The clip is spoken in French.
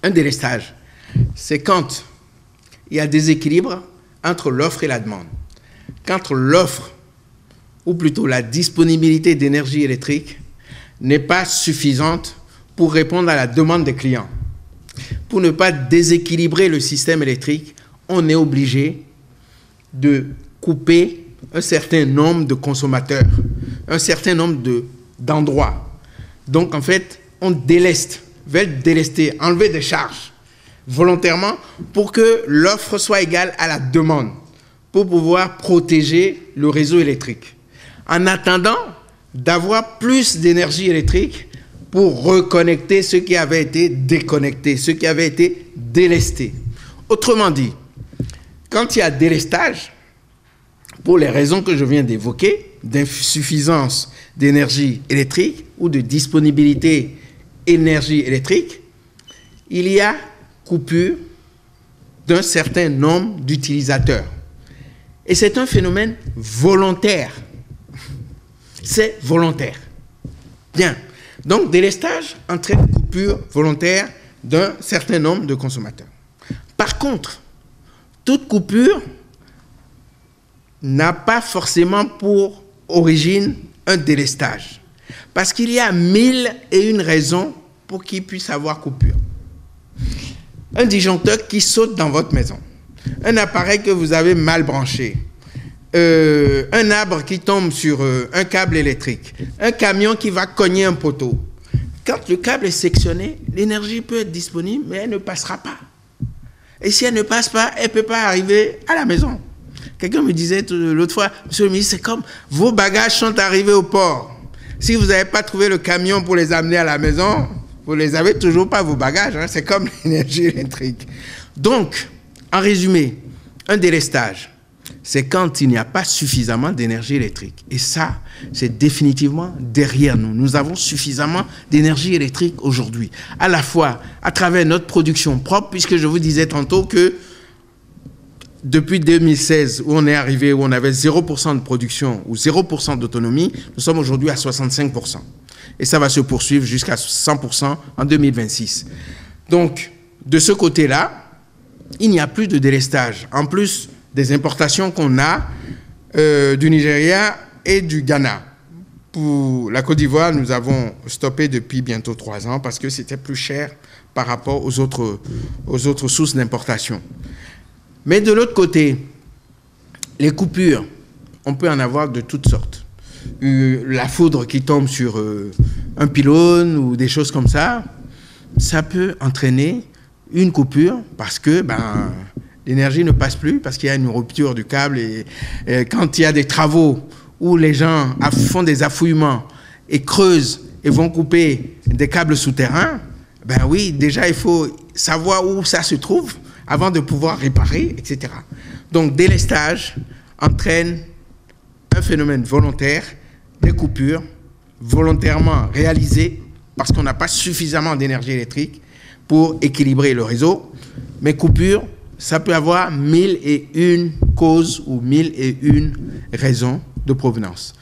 Un délestage, c'est quand il y a déséquilibre entre l'offre et la demande. Quand l'offre, ou plutôt la disponibilité d'énergie électrique, n'est pas suffisante pour répondre à la demande des clients. Pour ne pas déséquilibrer le système électrique, on est obligé de couper un certain nombre de consommateurs, un certain nombre d'endroits. Donc, en fait, on déleste, veut délester, enlever des charges volontairement pour que l'offre soit égale à la demande, pour pouvoir protéger le réseau électrique. En attendant d'avoir plus d'énergie électrique pour reconnecter ceux qui avaient été déconnectés, ceux qui avaient été délestés. Autrement dit, quand il y a délestage, pour les raisons que je viens d'évoquer, d'insuffisance d'énergie électrique ou de disponibilité énergie électrique, il y a coupure d'un certain nombre d'utilisateurs. Et c'est un phénomène volontaire. C'est volontaire. Bien. Donc, délestage entraîne coupure volontaire d'un certain nombre de consommateurs. Par contre, toute coupure n'a pas forcément pour origine un délestage. Parce qu'il y a 1001 raisons pour qu'il puisse avoir coupure. Un disjoncteur qui saute dans votre maison. Un appareil que vous avez mal branché. Un arbre qui tombe sur un câble électrique. Un camion qui va cogner un poteau. Quand le câble est sectionné, l'énergie peut être disponible, mais elle ne passera pas. Et si elle ne passe pas, elle ne peut pas arriver à la maison. Quelqu'un me disait l'autre fois, monsieur le ministre, c'est comme vos bagages sont arrivés au port. Si vous n'avez pas trouvé le camion pour les amener à la maison, vous ne les avez toujours pas, vos bagages. Hein, c'est comme l'énergie électrique. Donc, en résumé, un délestage, c'est quand il n'y a pas suffisamment d'énergie électrique. Et ça, c'est définitivement derrière nous. Nous avons suffisamment d'énergie électrique aujourd'hui. À la fois à travers notre production propre, puisque je vous disais tantôt que depuis 2016, où on est arrivé, où on avait 0% de production ou 0% d'autonomie, nous sommes aujourd'hui à 65%. Et ça va se poursuivre jusqu'à 100% en 2026. Donc, de ce côté-là, il n'y a plus de délestage. En plus des importations qu'on a du Nigeria et du Ghana. Pour la Côte d'Ivoire, nous avons stoppé depuis bientôt 3 ans parce que c'était plus cher par rapport aux autres sources d'importation. Mais de l'autre côté, les coupures, on peut en avoir de toutes sortes. La foudre qui tombe sur un pylône ou des choses comme ça, ça peut entraîner une coupure parce que l'énergie ne passe plus, parce qu'il y a une rupture du câble. Et quand il y a des travaux où les gens font des affouillements et creusent et vont couper des câbles souterrains, ben oui, déjà il faut savoir où ça se trouve avant de pouvoir réparer, etc. Donc, délestage entraîne un phénomène volontaire, des coupures volontairement réalisées parce qu'on n'a pas suffisamment d'énergie électrique pour équilibrer le réseau. Mais coupure, ça peut avoir 1001 causes ou 1001 raisons de provenance.